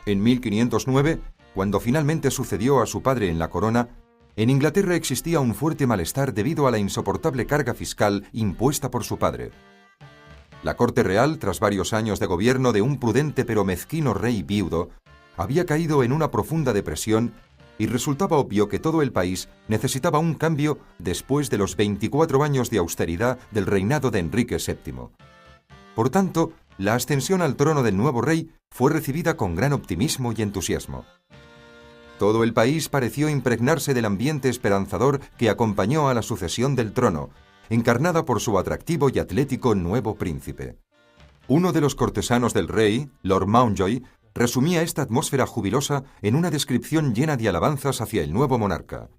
En 1509, cuando finalmente sucedió a su padre en la corona, en Inglaterra existía un fuerte malestar debido a la insoportable carga fiscal impuesta por su padre. La corte real, tras varios años de gobierno de un prudente pero mezquino rey viudo, había caído en una profunda depresión y resultaba obvio que todo el país necesitaba un cambio después de los 24 años de austeridad del reinado de Enrique VII. Por tanto, la ascensión al trono del nuevo rey fue recibida con gran optimismo y entusiasmo. Todo el país pareció impregnarse del ambiente esperanzador que acompañó a la sucesión del trono, encarnada por su atractivo y atlético nuevo príncipe. Uno de los cortesanos del rey, Lord Mountjoy, resumía esta atmósfera jubilosa en una descripción llena de alabanzas hacia el nuevo monarca.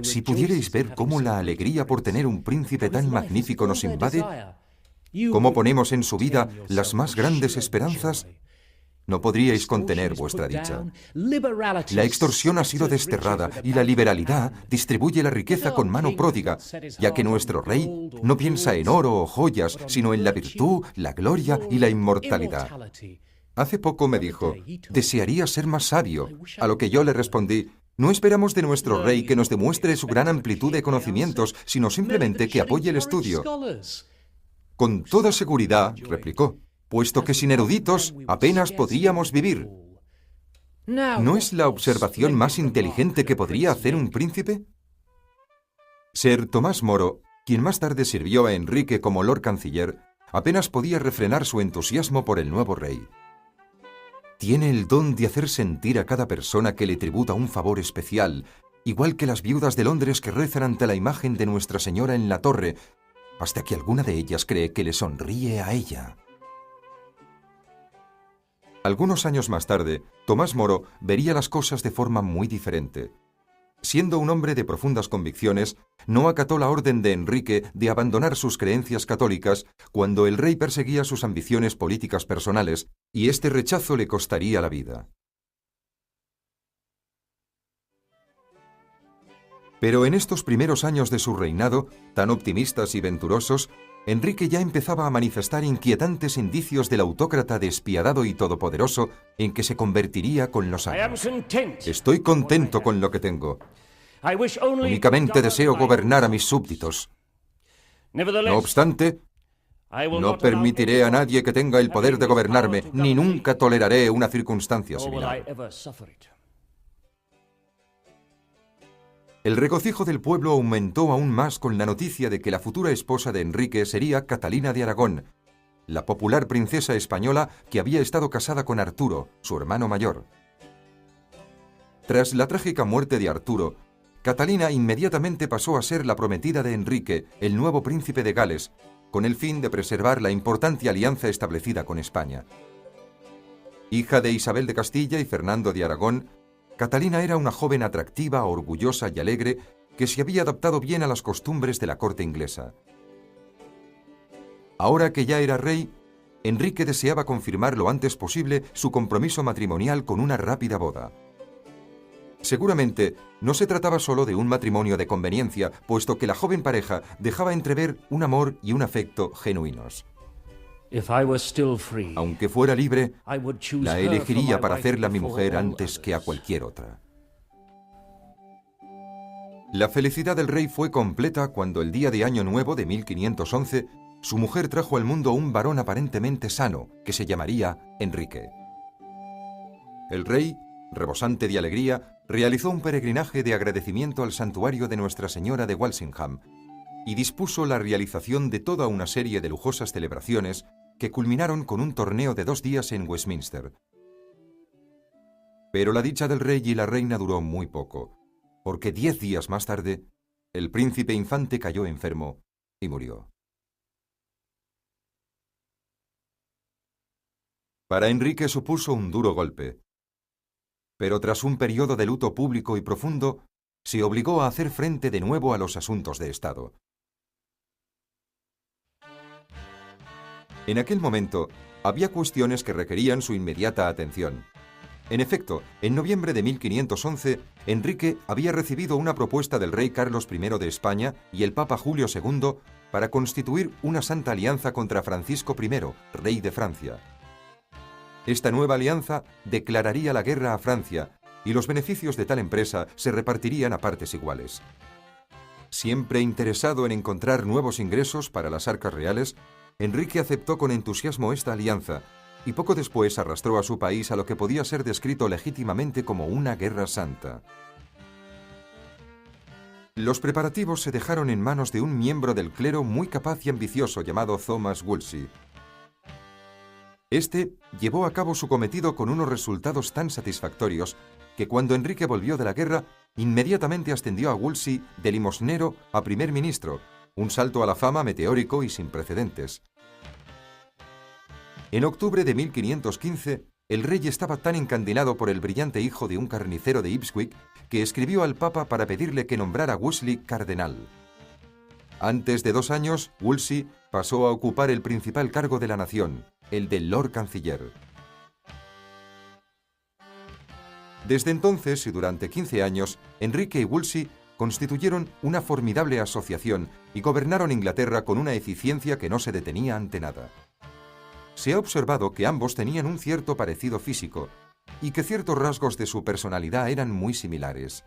Si pudierais ver cómo la alegría por tener un príncipe tan magnífico nos invade, cómo ponemos en su vida las más grandes esperanzas, no podríais contener vuestra dicha. La extorsión ha sido desterrada y la liberalidad distribuye la riqueza con mano pródiga, ya que nuestro rey no piensa en oro o joyas, sino en la virtud, la gloria y la inmortalidad. Hace poco me dijo, desearía ser más sabio, a lo que yo le respondí, no esperamos de nuestro rey que nos demuestre su gran amplitud de conocimientos, sino simplemente que apoye el estudio. Con toda seguridad, replicó, puesto que sin eruditos apenas podríamos vivir. ¿No es la observación más inteligente que podría hacer un príncipe? Sir Tomás Moro, quien más tarde sirvió a Enrique como Lord Canciller, apenas podía refrenar su entusiasmo por el nuevo rey. Tiene el don de hacer sentir a cada persona que le tributa un favor especial, igual que las viudas de Londres que rezan ante la imagen de Nuestra Señora en la torre, hasta que alguna de ellas cree que le sonríe a ella. Algunos años más tarde, Tomás Moro vería las cosas de forma muy diferente. Siendo un hombre de profundas convicciones, no acató la orden de Enrique de abandonar sus creencias católicas cuando el rey perseguía sus ambiciones políticas personales, y este rechazo le costaría la vida. Pero en estos primeros años de su reinado, tan optimistas y venturosos, Enrique ya empezaba a manifestar inquietantes indicios del autócrata despiadado y todopoderoso en que se convertiría con los años. Estoy contento con lo que tengo. Únicamente deseo gobernar a mis súbditos. No obstante, no permitiré a nadie que tenga el poder de gobernarme, ni nunca toleraré una circunstancia similar. El regocijo del pueblo aumentó aún más con la noticia de que la futura esposa de Enrique sería Catalina de Aragón, la popular princesa española que había estado casada con Arturo, su hermano mayor. Tras la trágica muerte de Arturo, Catalina inmediatamente pasó a ser la prometida de Enrique, el nuevo príncipe de Gales, con el fin de preservar la importante alianza establecida con España. Hija de Isabel de Castilla y Fernando de Aragón, Catalina era una joven atractiva, orgullosa y alegre que se había adaptado bien a las costumbres de la corte inglesa. Ahora que ya era rey, Enrique deseaba confirmar lo antes posible su compromiso matrimonial con una rápida boda. Seguramente no se trataba solo de un matrimonio de conveniencia, puesto que la joven pareja dejaba entrever un amor y un afecto genuinos. Aunque fuera libre, la elegiría para hacerla mi mujer antes que a cualquier otra. La felicidad del rey fue completa cuando el día de Año Nuevo de 1511 su mujer trajo al mundo un varón aparentemente sano que se llamaría Enrique. El rey, rebosante de alegría, realizó un peregrinaje de agradecimiento al santuario de Nuestra Señora de Walsingham y dispuso la realización de toda una serie de lujosas celebraciones que culminaron con un torneo de 2 días en Westminster. Pero la dicha del rey y la reina duró muy poco, porque 10 días más tarde, el príncipe infante cayó enfermo y murió. Para Enrique supuso un duro golpe, pero tras un periodo de luto público y profundo, se obligó a hacer frente de nuevo a los asuntos de Estado. En aquel momento, había cuestiones que requerían su inmediata atención. En efecto, en noviembre de 1511, Enrique había recibido una propuesta del rey Carlos I de España y el Papa Julio II para constituir una santa alianza contra Francisco I, rey de Francia. Esta nueva alianza declararía la guerra a Francia y los beneficios de tal empresa se repartirían a partes iguales. Siempre interesado en encontrar nuevos ingresos para las arcas reales, Enrique aceptó con entusiasmo esta alianza y poco después arrastró a su país a lo que podía ser descrito legítimamente como una guerra santa. Los preparativos se dejaron en manos de un miembro del clero muy capaz y ambicioso llamado Thomas Wolsey. Este llevó a cabo su cometido con unos resultados tan satisfactorios que cuando Enrique volvió de la guerra, inmediatamente ascendió a Wolsey de limosnero a primer ministro, un salto a la fama meteórico y sin precedentes. En octubre de 1515, el rey estaba tan encandilado por el brillante hijo de un carnicero de Ipswich que escribió al Papa para pedirle que nombrara a Wolsey cardenal. Antes de 2 años, Wolsey pasó a ocupar el principal cargo de la nación, el de Lord Canciller. Desde entonces y durante 15 años, Enrique y Wolsey constituyeron una formidable asociación y gobernaron Inglaterra con una eficiencia que no se detenía ante nada. Se ha observado que ambos tenían un cierto parecido físico y que ciertos rasgos de su personalidad eran muy similares.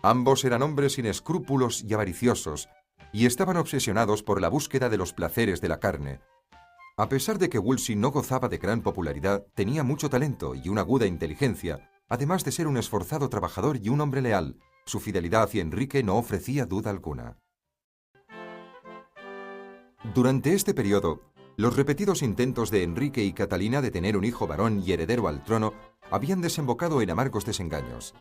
Ambos eran hombres sin escrúpulos y avariciosos, y estaban obsesionados por la búsqueda de los placeres de la carne. A pesar de que Wolsey no gozaba de gran popularidad, tenía mucho talento y una aguda inteligencia, además de ser un esforzado trabajador y un hombre leal. Su fidelidad hacia Enrique no ofrecía duda alguna. Durante este periodo, los repetidos intentos de Enrique y Catalina de tener un hijo varón y heredero al trono habían desembocado en amargos desengaños.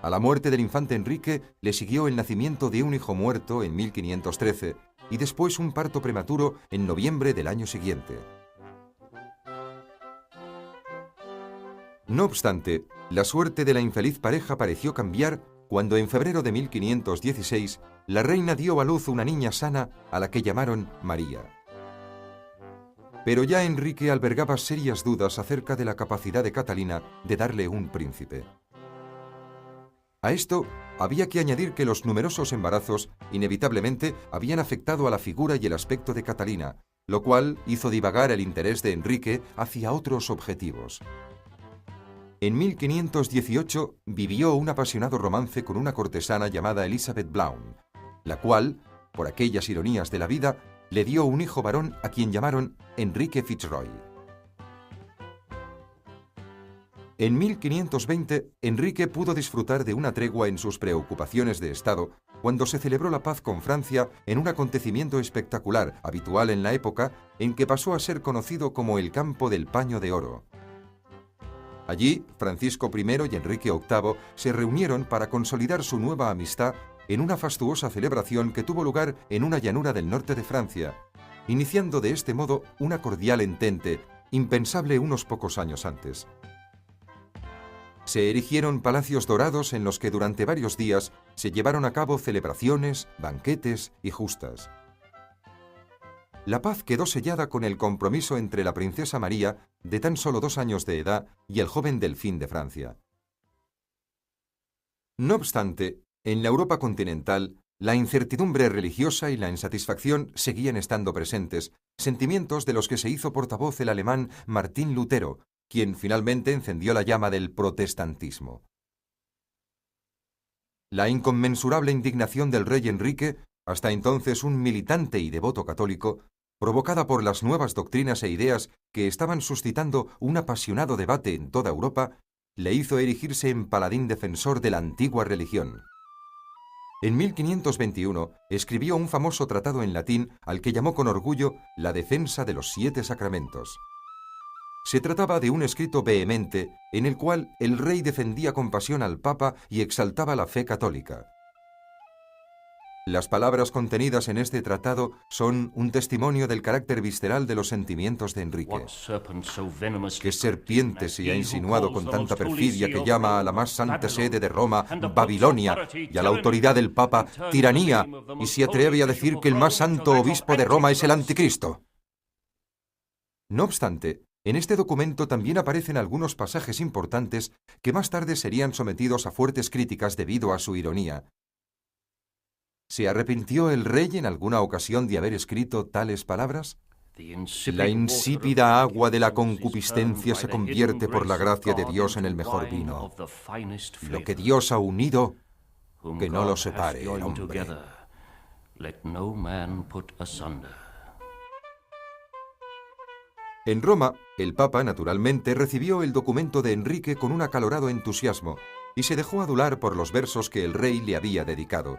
A la muerte del infante Enrique le siguió el nacimiento de un hijo muerto en 1513 y después un parto prematuro en noviembre del año siguiente. No obstante, la suerte de la infeliz pareja pareció cambiar cuando en febrero de 1516 la reina dio a luz una niña sana a la que llamaron María. Pero ya Enrique albergaba serias dudas acerca de la capacidad de Catalina de darle un príncipe. A esto había que añadir que los numerosos embarazos inevitablemente habían afectado a la figura y el aspecto de Catalina, lo cual hizo divagar el interés de Enrique hacia otros objetivos. En 1518 vivió un apasionado romance con una cortesana llamada Elizabeth Blount, la cual, por aquellas ironías de la vida, le dio un hijo varón a quien llamaron Enrique Fitzroy. En 1520, Enrique pudo disfrutar de una tregua en sus preocupaciones de Estado cuando se celebró la paz con Francia en un acontecimiento espectacular, habitual en la época, en que pasó a ser conocido como el Campo del Paño de Oro. Allí, Francisco I y Enrique VIII se reunieron para consolidar su nueva amistad en una fastuosa celebración que tuvo lugar en una llanura del norte de Francia, iniciando de este modo una cordial entente, impensable unos pocos años antes. Se erigieron palacios dorados en los que durante varios días se llevaron a cabo celebraciones, banquetes y justas. La paz quedó sellada con el compromiso entre la princesa María, de tan solo 2 años de edad, y el joven Delfín de Francia. No obstante, en la Europa continental, la incertidumbre religiosa y la insatisfacción seguían estando presentes, sentimientos de los que se hizo portavoz el alemán Martín Lutero, quien finalmente encendió la llama del protestantismo. La inconmensurable indignación del rey Enrique, hasta entonces un militante y devoto católico, provocada por las nuevas doctrinas e ideas que estaban suscitando un apasionado debate en toda Europa, le hizo erigirse en paladín defensor de la antigua religión. En 1521 escribió un famoso tratado en latín al que llamó con orgullo La defensa de los 7 sacramentos. Se trataba de un escrito vehemente en el cual el rey defendía con pasión al Papa y exaltaba la fe católica. Las palabras contenidas en este tratado son un testimonio del carácter visceral de los sentimientos de Enrique. ¿Qué serpiente se ha insinuado con tanta perfidia que llama a la más santa sede de Roma Babilonia y a la autoridad del Papa tiranía, y se atreve a decir que el más santo obispo de Roma es el anticristo? No obstante, en este documento también aparecen algunos pasajes importantes que más tarde serían sometidos a fuertes críticas debido a su ironía. ¿Se arrepintió el rey en alguna ocasión de haber escrito tales palabras? La insípida agua de la concupiscencia se convierte por la gracia de Dios en el mejor vino. Lo que Dios ha unido, que no lo separe el hombre. En Roma, el Papa, naturalmente, recibió el documento de Enrique con un acalorado entusiasmo y se dejó adular por los versos que el rey le había dedicado.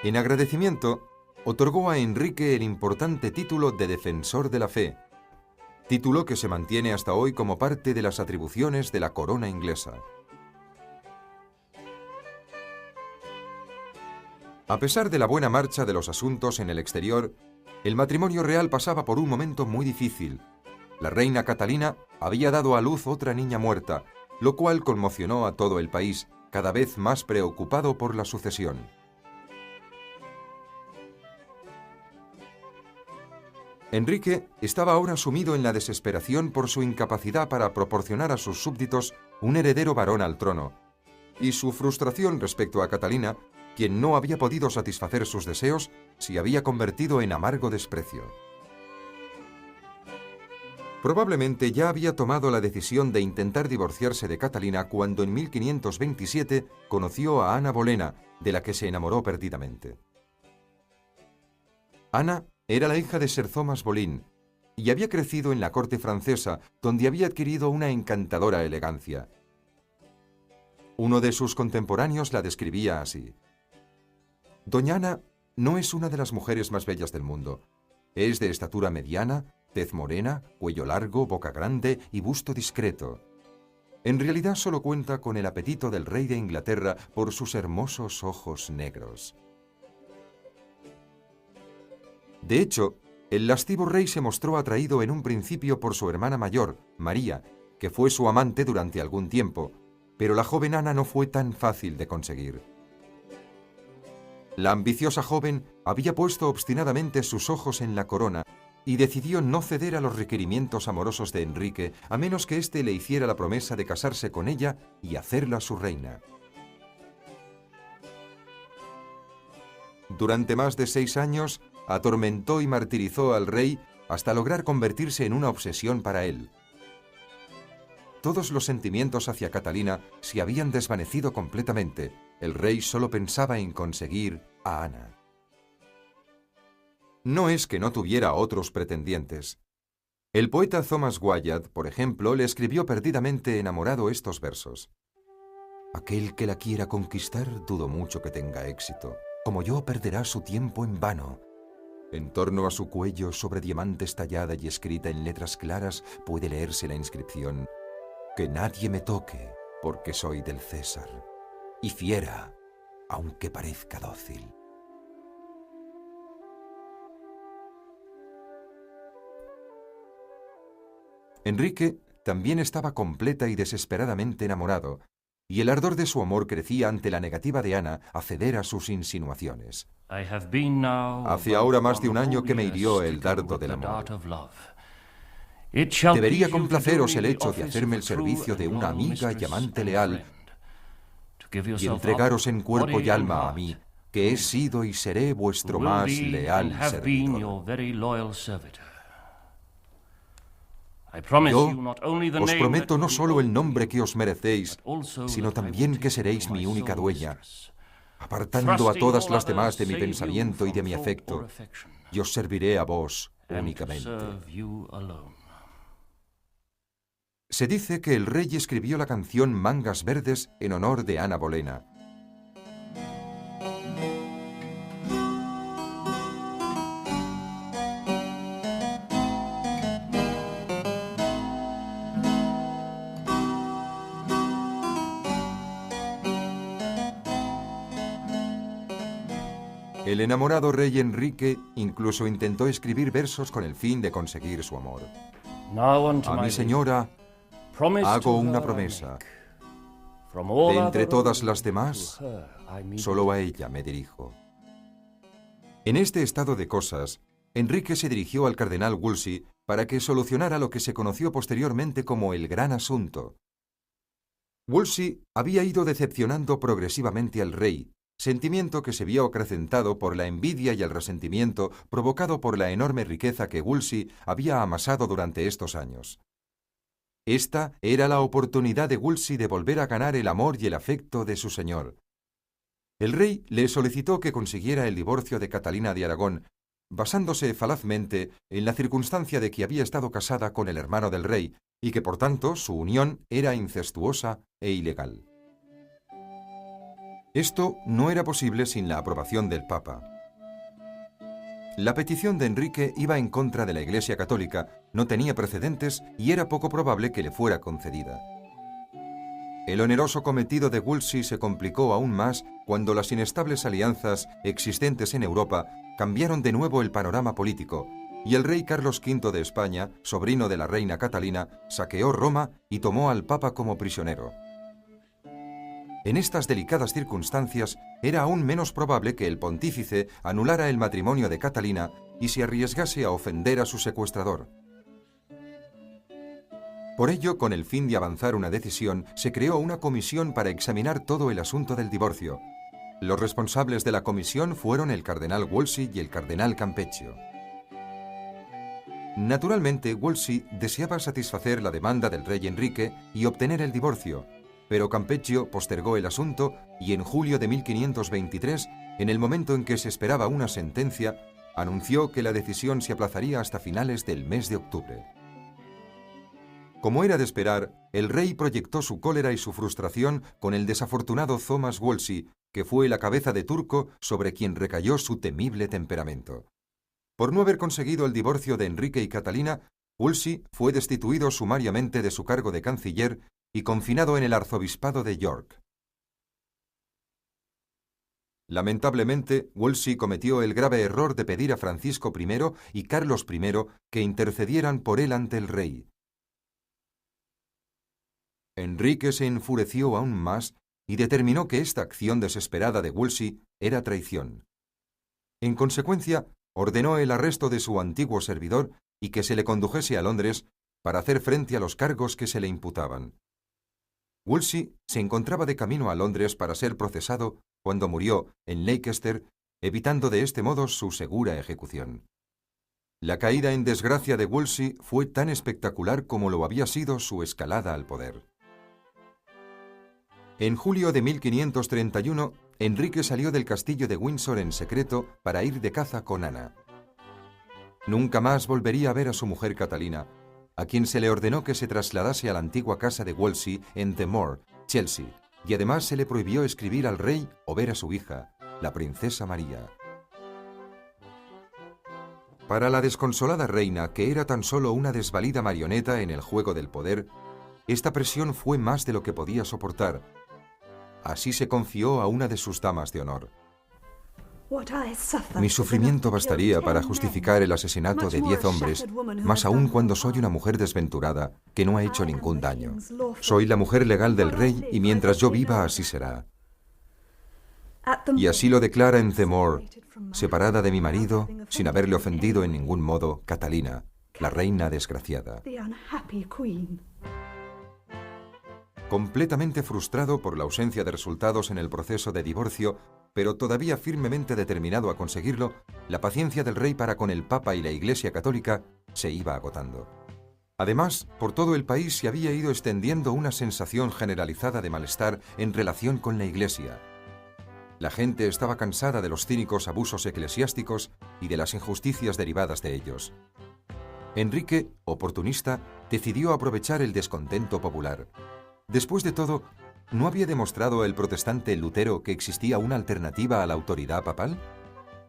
En agradecimiento, otorgó a Enrique el importante título de Defensor de la Fe, título que se mantiene hasta hoy como parte de las atribuciones de la corona inglesa. A pesar de la buena marcha de los asuntos en el exterior, el matrimonio real pasaba por un momento muy difícil. La reina Catalina había dado a luz otra niña muerta, lo cual conmocionó a todo el país, cada vez más preocupado por la sucesión. Enrique estaba ahora sumido en la desesperación por su incapacidad para proporcionar a sus súbditos un heredero varón al trono, y su frustración respecto a Catalina, quien no había podido satisfacer sus deseos, se había convertido en amargo desprecio. Probablemente ya había tomado la decisión de intentar divorciarse de Catalina cuando en 1527 conoció a Ana Bolena, de la que se enamoró perdidamente. Ana era la hija de Sir Thomas Boleyn y había crecido en la corte francesa, donde había adquirido una encantadora elegancia. Uno de sus contemporáneos la describía así: Doña Ana no es una de las mujeres más bellas del mundo. Es de estatura mediana, tez morena, cuello largo, boca grande y busto discreto. En realidad solo cuenta con el apetito del rey de Inglaterra por sus hermosos ojos negros. De hecho, el lascivo rey se mostró atraído en un principio por su hermana mayor, María, que fue su amante durante algún tiempo, pero la joven Ana no fue tan fácil de conseguir. La ambiciosa joven había puesto obstinadamente sus ojos en la corona y decidió no ceder a los requerimientos amorosos de Enrique, a menos que éste le hiciera la promesa de casarse con ella y hacerla su reina. Durante más de 6 años, atormentó y martirizó al rey hasta lograr convertirse en una obsesión para él. Todos los sentimientos hacia Catalina se habían desvanecido completamente. El rey solo pensaba en conseguir a Ana. No es que no tuviera otros pretendientes. El poeta Thomas Wyatt, por ejemplo, le escribió perdidamente enamorado estos versos: Aquel que la quiera conquistar, dudo mucho que tenga éxito. Como yo, perderá su tiempo en vano. En torno a su cuello, sobre diamantes tallada y escrita en letras claras, puede leerse la inscripción: Que nadie me toque, porque soy del César, y fiera, aunque parezca dócil. Enrique también estaba completa y desesperadamente enamorado, y el ardor de su amor crecía ante la negativa de Ana a ceder a sus insinuaciones. Hace ahora más de un año que me hirió el dardo del amor. Debería complaceros el hecho de hacerme el servicio de una amiga y amante leal y entregaros en cuerpo y alma a mí, que he sido y seré vuestro más leal servidor. Yo os prometo no solo el nombre que os merecéis, sino también que seréis mi única dueña, apartando a todas las demás de mi pensamiento y de mi afecto, y os serviré a vos únicamente. Se dice que el rey escribió la canción Mangas Verdes en honor de Ana Bolena. El enamorado rey Enrique incluso intentó escribir versos con el fin de conseguir su amor. A mi señora hago una promesa. De entre todas las demás, solo a ella me dirijo. En este estado de cosas, Enrique se dirigió al cardenal Wolsey para que solucionara lo que se conoció posteriormente como el Gran Asunto. Wolsey había ido decepcionando progresivamente al rey, sentimiento que se vio acrecentado por la envidia y el resentimiento provocado por la enorme riqueza que Wolsey había amasado durante estos años. Esta era la oportunidad de Wolsey de volver a ganar el amor y el afecto de su señor. El rey le solicitó que consiguiera el divorcio de Catalina de Aragón, basándose falazmente en la circunstancia de que había estado casada con el hermano del rey y que por tanto su unión era incestuosa e ilegal. Esto no era posible sin la aprobación del Papa. La petición de Enrique iba en contra de la Iglesia Católica, no tenía precedentes y era poco probable que le fuera concedida. El oneroso cometido de Wolsey se complicó aún más cuando las inestables alianzas existentes en Europa cambiaron de nuevo el panorama político y el rey Carlos V de España, sobrino de la reina Catalina, saqueó Roma y tomó al Papa como prisionero. En estas delicadas circunstancias, era aún menos probable que el pontífice anulara el matrimonio de Catalina y se arriesgase a ofender a su secuestrador. Por ello, con el fin de avanzar una decisión, se creó una comisión para examinar todo el asunto del divorcio. Los responsables de la comisión fueron el cardenal Wolsey y el cardenal Campeggio. Naturalmente, Wolsey deseaba satisfacer la demanda del rey Enrique y obtener el divorcio, pero Campeggio postergó el asunto y en julio de 1523, en el momento en que se esperaba una sentencia, anunció que la decisión se aplazaría hasta finales del mes de octubre. Como era de esperar, el rey proyectó su cólera y su frustración con el desafortunado Thomas Wolsey, que fue la cabeza de turco sobre quien recayó su temible temperamento. Por no haber conseguido el divorcio de Enrique y Catalina, Wolsey fue destituido sumariamente de su cargo de canciller y confinado en el arzobispado de York. Lamentablemente, Wolsey cometió el grave error de pedir a Francisco I y Carlos I que intercedieran por él ante el rey. Enrique se enfureció aún más y determinó que esta acción desesperada de Wolsey era traición. En consecuencia, ordenó el arresto de su antiguo servidor y que se le condujese a Londres para hacer frente a los cargos que se le imputaban. Wolsey se encontraba de camino a Londres para ser procesado cuando murió en Leicester, evitando de este modo su segura ejecución. La caída en desgracia de Wolsey fue tan espectacular como lo había sido su escalada al poder. En julio de 1531, Enrique salió del castillo de Windsor en secreto para ir de caza con Ana. Nunca más volvería a ver a su mujer Catalina, a quien se le ordenó que se trasladase a la antigua casa de Wolsey en The Moor, Chelsea, y además se le prohibió escribir al rey o ver a su hija, la princesa María. Para la desconsolada reina, que era tan solo una desvalida marioneta en el juego del poder, esta presión fue más de lo que podía soportar. Así se confió a una de sus damas de honor. Mi sufrimiento bastaría para justificar el asesinato de 10 hombres, más aún cuando soy una mujer desventurada, que no ha hecho ningún daño. Soy la mujer legal del rey y mientras yo viva así será. Y así lo declara en The Moor, separada de mi marido, sin haberle ofendido en ningún modo, Catalina, la reina desgraciada. Completamente frustrado por la ausencia de resultados en el proceso de divorcio, pero todavía firmemente determinado a conseguirlo, la paciencia del rey para con el Papa y la Iglesia Católica se iba agotando. Además, por todo el país se había ido extendiendo una sensación generalizada de malestar en relación con la Iglesia. La gente estaba cansada de los cínicos abusos eclesiásticos y de las injusticias derivadas de ellos. Enrique, oportunista, decidió aprovechar el descontento popular. Después de todo, ¿no había demostrado el protestante Lutero que existía una alternativa a la autoridad papal?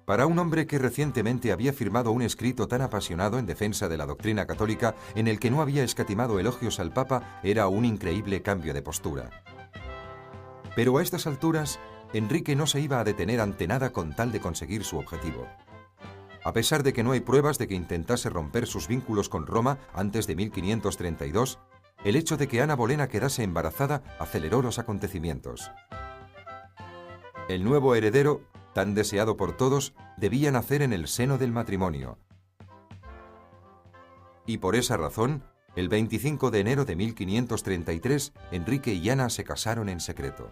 Para un hombre que recientemente había firmado un escrito tan apasionado en defensa de la doctrina católica en el que no había escatimado elogios al Papa, era un increíble cambio de postura. Pero a estas alturas, Enrique no se iba a detener ante nada con tal de conseguir su objetivo. A pesar de que no hay pruebas de que intentase romper sus vínculos con Roma antes de 1532, el hecho de que Ana Bolena quedase embarazada aceleró los acontecimientos. El nuevo heredero, tan deseado por todos, debía nacer en el seno del matrimonio. Y por esa razón, el 25 de enero de 1533, Enrique y Ana se casaron en secreto.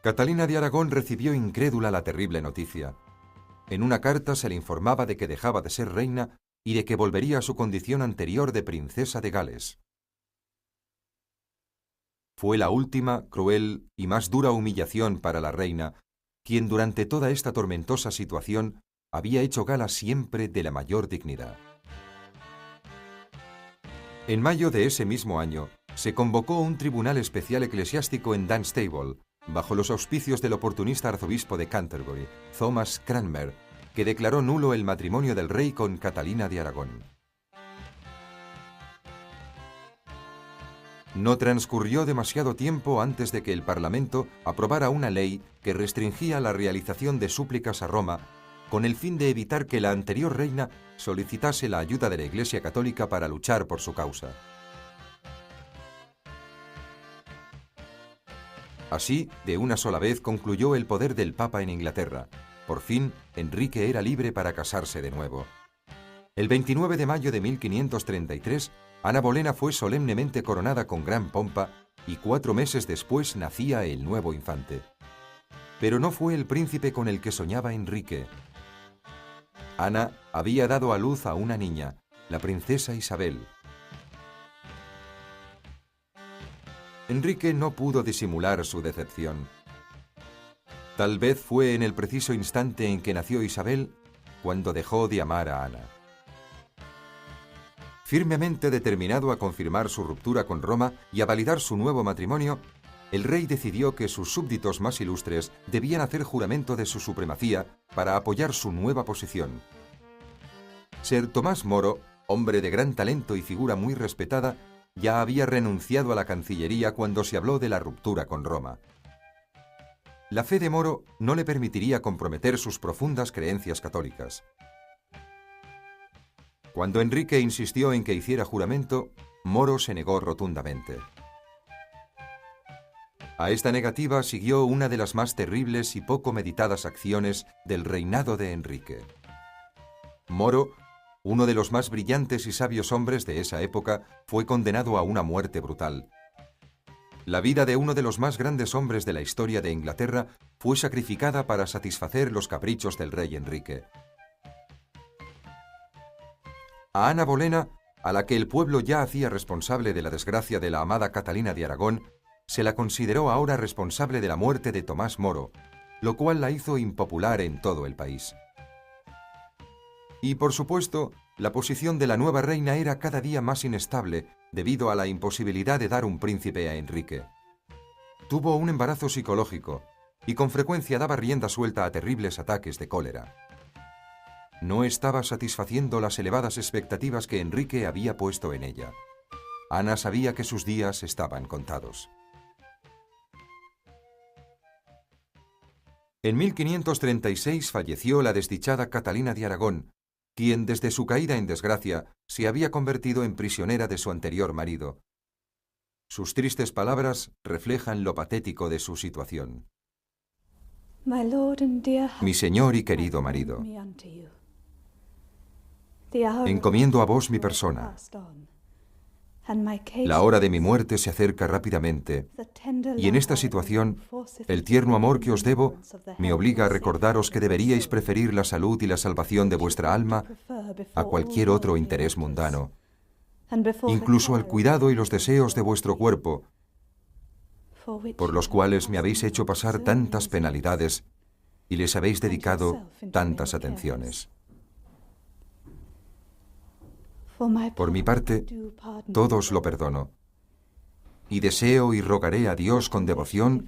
Catalina de Aragón recibió incrédula la terrible noticia. En una carta se le informaba de que dejaba de ser reina y de que volvería a su condición anterior de princesa de Gales. Fue la última, cruel y más dura humillación para la reina, quien durante toda esta tormentosa situación había hecho gala siempre de la mayor dignidad. En mayo de ese mismo año, se convocó un tribunal especial eclesiástico en Dunstable, bajo los auspicios del oportunista arzobispo de Canterbury, Thomas Cranmer, que declaró nulo el matrimonio del rey con Catalina de Aragón. No transcurrió demasiado tiempo antes de que el Parlamento aprobara una ley que restringía la realización de súplicas a Roma con el fin de evitar que la anterior reina solicitase la ayuda de la Iglesia Católica para luchar por su causa. Así, de una sola vez concluyó el poder del Papa en Inglaterra. Por fin, Enrique era libre para casarse de nuevo. El 29 de mayo de 1533, Ana Bolena fue solemnemente coronada con gran pompa y 4 meses después nacía el nuevo infante. Pero no fue el príncipe con el que soñaba Enrique. Ana había dado a luz a una niña, la princesa Isabel. Enrique no pudo disimular su decepción. Tal vez fue en el preciso instante en que nació Isabel cuando dejó de amar a Ana. Firmemente determinado a confirmar su ruptura con Roma y a validar su nuevo matrimonio, el rey decidió que sus súbditos más ilustres debían hacer juramento de su supremacía para apoyar su nueva posición. Sir Tomás Moro, hombre de gran talento y figura muy respetada, ya había renunciado a la Cancillería cuando se habló de la ruptura con Roma. La fe de Moro no le permitiría comprometer sus profundas creencias católicas. Cuando Enrique insistió en que hiciera juramento, Moro se negó rotundamente. A esta negativa siguió una de las más terribles y poco meditadas acciones del reinado de Enrique. Moro, uno de los más brillantes y sabios hombres de esa época, fue condenado a una muerte brutal. La vida de uno de los más grandes hombres de la historia de Inglaterra fue sacrificada para satisfacer los caprichos del rey Enrique. A Ana Bolena, a la que el pueblo ya hacía responsable de la desgracia de la amada Catalina de Aragón, se la consideró ahora responsable de la muerte de Tomás Moro, lo cual la hizo impopular en todo el país. Y, por supuesto, la posición de la nueva reina era cada día más inestable debido a la imposibilidad de dar un príncipe a Enrique. Tuvo un embarazo psicológico y con frecuencia daba rienda suelta a terribles ataques de cólera. No estaba satisfaciendo las elevadas expectativas que Enrique había puesto en ella. Ana sabía que sus días estaban contados. En 1536 falleció la desdichada Catalina de Aragón, quien desde su caída en desgracia se había convertido en prisionera de su anterior marido. Sus tristes palabras reflejan lo patético de su situación. Mi señor y querido marido, encomiendo a vos mi persona. La hora de mi muerte se acerca rápidamente y en esta situación, el tierno amor que os debo me obliga a recordaros que deberíais preferir la salud y la salvación de vuestra alma a cualquier otro interés mundano, incluso al cuidado y los deseos de vuestro cuerpo, por los cuales me habéis hecho pasar tantas penalidades y les habéis dedicado tantas atenciones. Por mi parte, todo os lo perdono, y deseo y rogaré a Dios con devoción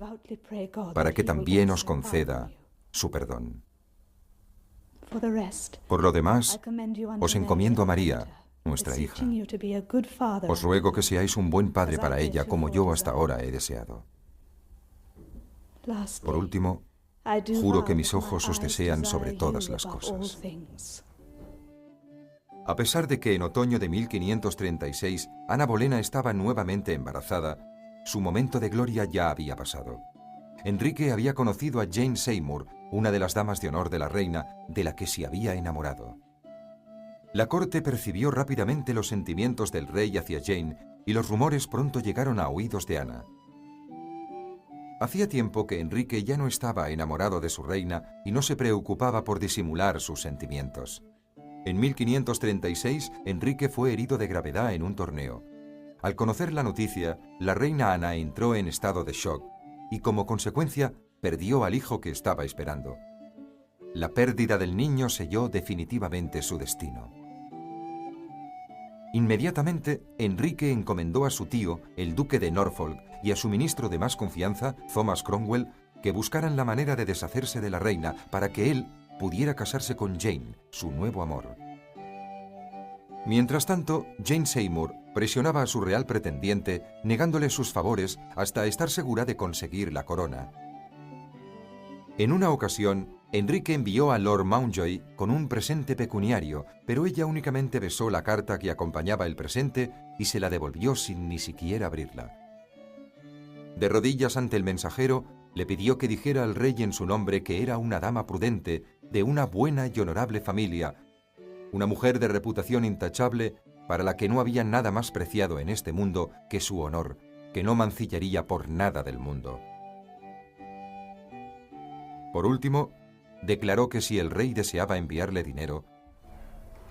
para que también os conceda su perdón. Por lo demás, os encomiendo a María, nuestra hija. Os ruego que seáis un buen padre para ella, como yo hasta ahora he deseado. Por último, juro que mis ojos os desean sobre todas las cosas. A pesar de que en otoño de 1536 Ana Bolena estaba nuevamente embarazada, su momento de gloria ya había pasado. Enrique había conocido a Jane Seymour, una de las damas de honor de la reina, de la que se había enamorado. La corte percibió rápidamente los sentimientos del rey hacia Jane y los rumores pronto llegaron a oídos de Ana. Hacía tiempo que Enrique ya no estaba enamorado de su reina y no se preocupaba por disimular sus sentimientos. En 1536, Enrique fue herido de gravedad en un torneo. Al conocer la noticia, la reina Ana entró en estado de shock y, como consecuencia, perdió al hijo que estaba esperando. La pérdida del niño selló definitivamente su destino. Inmediatamente, Enrique encomendó a su tío, el duque de Norfolk, y a su ministro de más confianza, Thomas Cromwell, que buscaran la manera de deshacerse de la reina para que él pudiera casarse con Jane, su nuevo amor. Mientras tanto, Jane Seymour presionaba a su real pretendiente, negándole sus favores hasta estar segura de conseguir la corona. En una ocasión, Enrique envió a Lord Mountjoy con un presente pecuniario, pero ella únicamente besó la carta que acompañaba el presente y se la devolvió sin ni siquiera abrirla. De rodillas ante el mensajero, le pidió que dijera al rey en su nombre que era una dama prudente, de una buena y honorable familia, una mujer de reputación intachable para la que no había nada más preciado en este mundo que su honor, que no mancillaría por nada del mundo. Por último, declaró que si el rey deseaba enviarle dinero,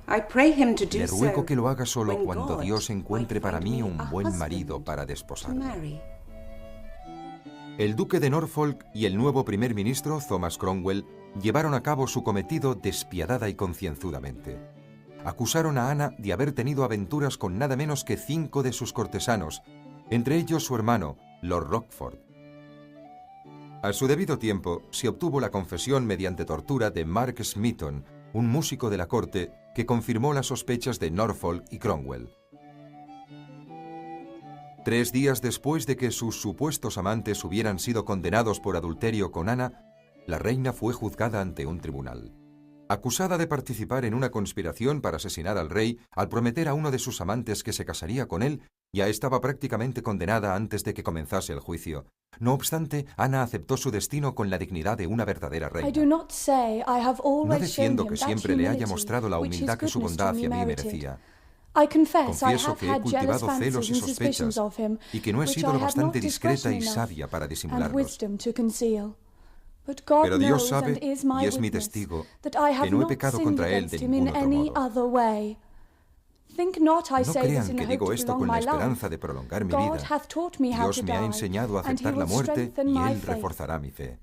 le ruego que lo haga solo cuando Dios encuentre para mí un buen marido para desposarme. El duque de Norfolk y el nuevo primer ministro, Thomas Cromwell, llevaron a cabo su cometido despiadada y concienzudamente. Acusaron a Ana de haber tenido aventuras con nada menos que 5 de sus cortesanos, entre ellos su hermano, Lord Rochford. A su debido tiempo, se obtuvo la confesión mediante tortura de Mark Smeaton, un músico de la corte, que confirmó las sospechas de Norfolk y Cromwell. 3 días después de que sus supuestos amantes hubieran sido condenados por adulterio con Ana, la reina fue juzgada ante un tribunal. Acusada de participar en una conspiración para asesinar al rey al prometer a uno de sus amantes que se casaría con él, ya estaba prácticamente condenada antes de que comenzase el juicio. No obstante, Ana aceptó su destino con la dignidad de una verdadera reina. No defiendo que siempre le haya mostrado la humildad que su bondad hacia mí merecía. Confieso que he cultivado celos y sospechas y que no he sido lo bastante discreta y sabia para disimularlos. Pero Dios sabe, y es mi testigo, que no he pecado contra Él de ningún otro modo. No crean que digo esto con la esperanza de prolongar mi vida. Dios me ha enseñado a aceptar la muerte y Él reforzará mi fe.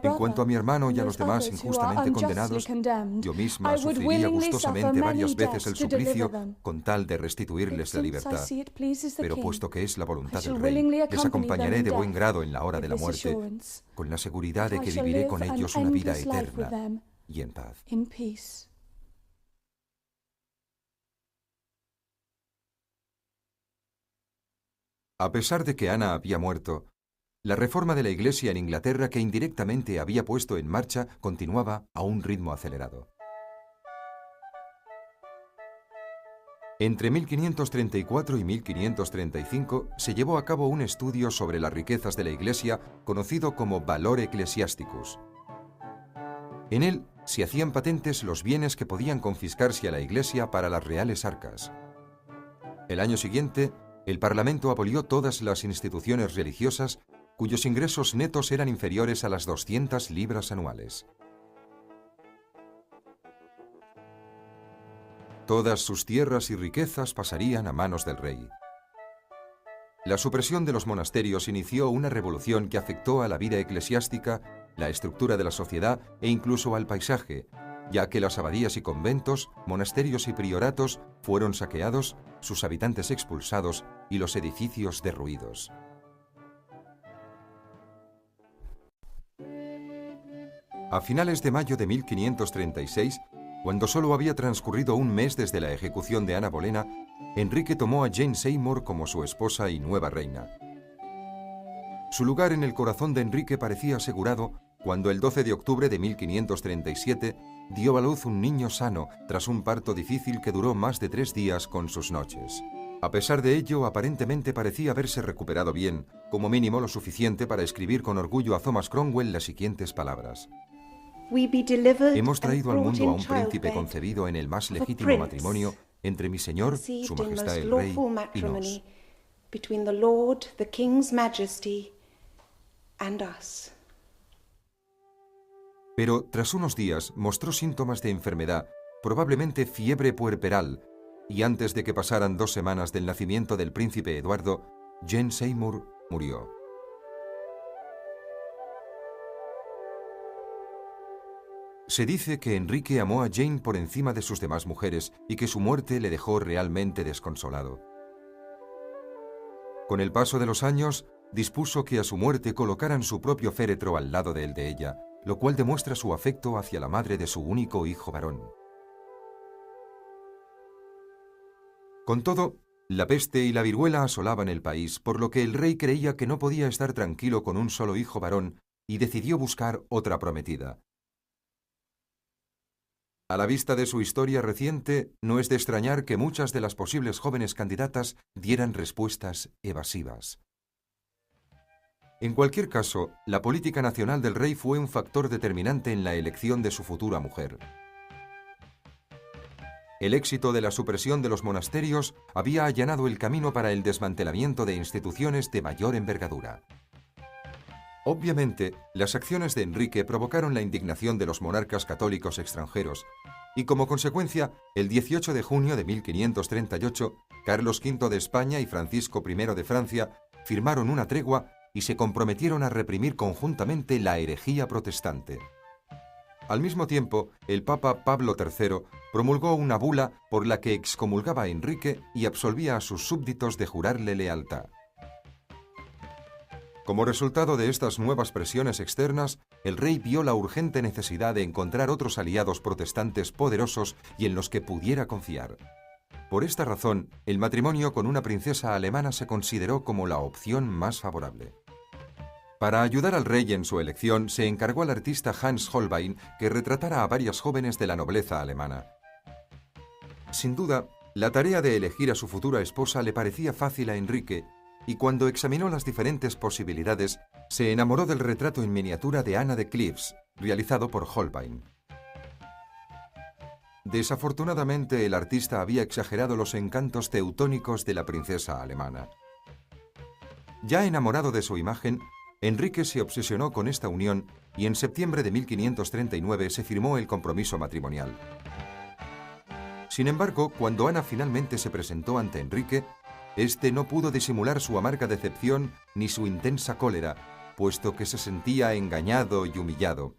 En cuanto a mi hermano y a los demás injustamente condenados, yo misma sufriría gustosamente varias veces el suplicio con tal de restituirles la libertad. Pero puesto que es la voluntad del Rey, les acompañaré de buen grado en la hora de la muerte, con la seguridad de que viviré con ellos una vida eterna y en paz. A pesar de que Ana había muerto, la reforma de la Iglesia en Inglaterra que indirectamente había puesto en marcha continuaba a un ritmo acelerado. Entre 1534 y 1535 se llevó a cabo un estudio sobre las riquezas de la Iglesia conocido como Valor Ecclesiasticus. En él se hacían patentes los bienes que podían confiscarse a la Iglesia para las reales arcas. El año siguiente, el Parlamento abolió todas las instituciones religiosas cuyos ingresos netos eran inferiores a las 200 libras anuales. Todas sus tierras y riquezas pasarían a manos del rey. La supresión de los monasterios inició una revolución que afectó a la vida eclesiástica, la estructura de la sociedad e incluso al paisaje, ya que las abadías y conventos, monasterios y prioratos fueron saqueados, sus habitantes expulsados y los edificios derruidos. A finales de mayo de 1536, cuando solo había transcurrido un mes desde la ejecución de Ana Bolena, Enrique tomó a Jane Seymour como su esposa y nueva reina. Su lugar en el corazón de Enrique parecía asegurado cuando el 12 de octubre de 1537 dio a luz un niño sano tras un parto difícil que duró más de 3 días con sus noches. A pesar de ello, aparentemente parecía haberse recuperado bien, como mínimo lo suficiente para escribir con orgullo a Thomas Cromwell las siguientes palabras. Hemos traído al mundo a un príncipe concebido en el más legítimo matrimonio entre mi señor, su majestad el rey, y nos. and us. Pero tras unos días mostró síntomas de enfermedad, probablemente fiebre puerperal, y antes de que pasaran 2 semanas del nacimiento del príncipe Eduardo, Jane Seymour murió. Se dice que Enrique amó a Jane por encima de sus demás mujeres y que su muerte le dejó realmente desconsolado. Con el paso de los años, dispuso que a su muerte colocaran su propio féretro al lado del de ella, lo cual demuestra su afecto hacia la madre de su único hijo varón. Con todo, la peste y la viruela asolaban el país, por lo que el rey creía que no podía estar tranquilo con un solo hijo varón y decidió buscar otra prometida. A la vista de su historia reciente, no es de extrañar que muchas de las posibles jóvenes candidatas dieran respuestas evasivas. En cualquier caso, la política nacional del rey fue un factor determinante en la elección de su futura mujer. El éxito de la supresión de los monasterios había allanado el camino para el desmantelamiento de instituciones de mayor envergadura. Obviamente, las acciones de Enrique provocaron la indignación de los monarcas católicos extranjeros, y como consecuencia, el 18 de junio de 1538, Carlos V de España y Francisco I de Francia firmaron una tregua y se comprometieron a reprimir conjuntamente la herejía protestante. Al mismo tiempo, el Papa Pablo III promulgó una bula por la que excomulgaba a Enrique y absolvía a sus súbditos de jurarle lealtad. Como resultado de estas nuevas presiones externas, el rey vio la urgente necesidad de encontrar otros aliados protestantes poderosos y en los que pudiera confiar. Por esta razón, el matrimonio con una princesa alemana se consideró como la opción más favorable. Para ayudar al rey en su elección, se encargó al artista Hans Holbein que retratara a varias jóvenes de la nobleza alemana. Sin duda, la tarea de elegir a su futura esposa le parecía fácil a Enrique, y cuando examinó las diferentes posibilidades, se enamoró del retrato en miniatura de Ana de Cleves, realizado por Holbein. Desafortunadamente, el artista había exagerado los encantos teutónicos de la princesa alemana. Ya enamorado de su imagen, Enrique se obsesionó con esta unión y en septiembre de 1539 se firmó el compromiso matrimonial. Sin embargo, cuando Ana finalmente se presentó ante Enrique, este no pudo disimular su amarga decepción ni su intensa cólera, puesto que se sentía engañado y humillado.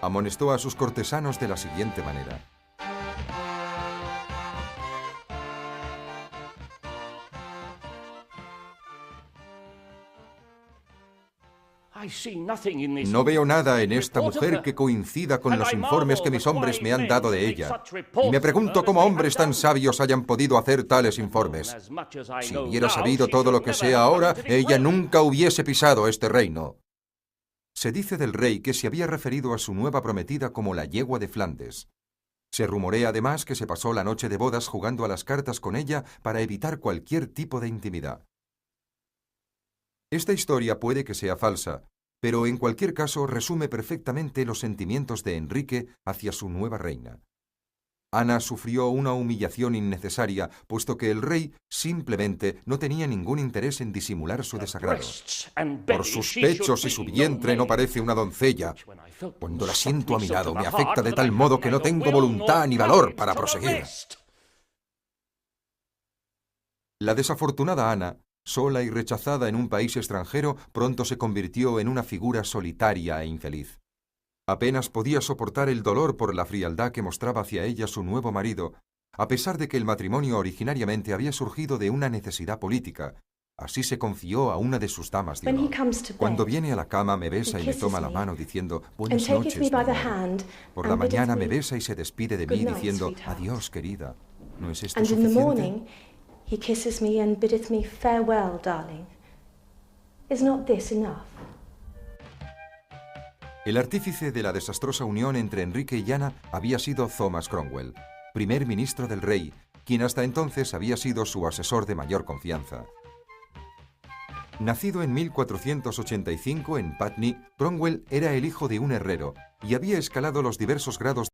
Amonestó a sus cortesanos de la siguiente manera: no veo nada en esta mujer que coincida con los informes que mis hombres me han dado de ella. Y me pregunto cómo hombres tan sabios hayan podido hacer tales informes. Si hubiera sabido todo lo que sé ahora, ella nunca hubiese pisado este reino. Se dice del rey que se había referido a su nueva prometida como la yegua de Flandes. Se rumorea además que se pasó la noche de bodas jugando a las cartas con ella para evitar cualquier tipo de intimidad. Esta historia puede que sea falsa, pero en cualquier caso resume perfectamente los sentimientos de Enrique hacia su nueva reina. Ana sufrió una humillación innecesaria, puesto que el rey simplemente no tenía ningún interés en disimular su desagrado. Por sus pechos y su vientre no parece una doncella. Cuando la siento a mi lado me afecta de tal modo que no tengo voluntad ni valor para proseguir. La desafortunada Ana, sola y rechazada en un país extranjero, pronto se convirtió en una figura solitaria e infeliz. Apenas podía soportar el dolor por la frialdad que mostraba hacia ella su nuevo marido, a pesar de que el matrimonio originariamente había surgido de una necesidad política. Así se confió a una de sus damas de honor. Cuando viene a la cama me besa y me toma la mano diciendo «Buenas noches, mi amor». Por la mañana me besa y se despide de mí diciendo «Adiós, querida». ¿No es esto suficiente? He kisses me and biddeth me farewell, darling. Is not this enough? El artífice de la desastrosa unión entre Enrique y Ana había sido Thomas Cromwell, primer ministro del rey, quien hasta entonces había sido su asesor de mayor confianza. Nacido en 1485 en Putney, Cromwell era el hijo de un herrero y había escalado los diversos grados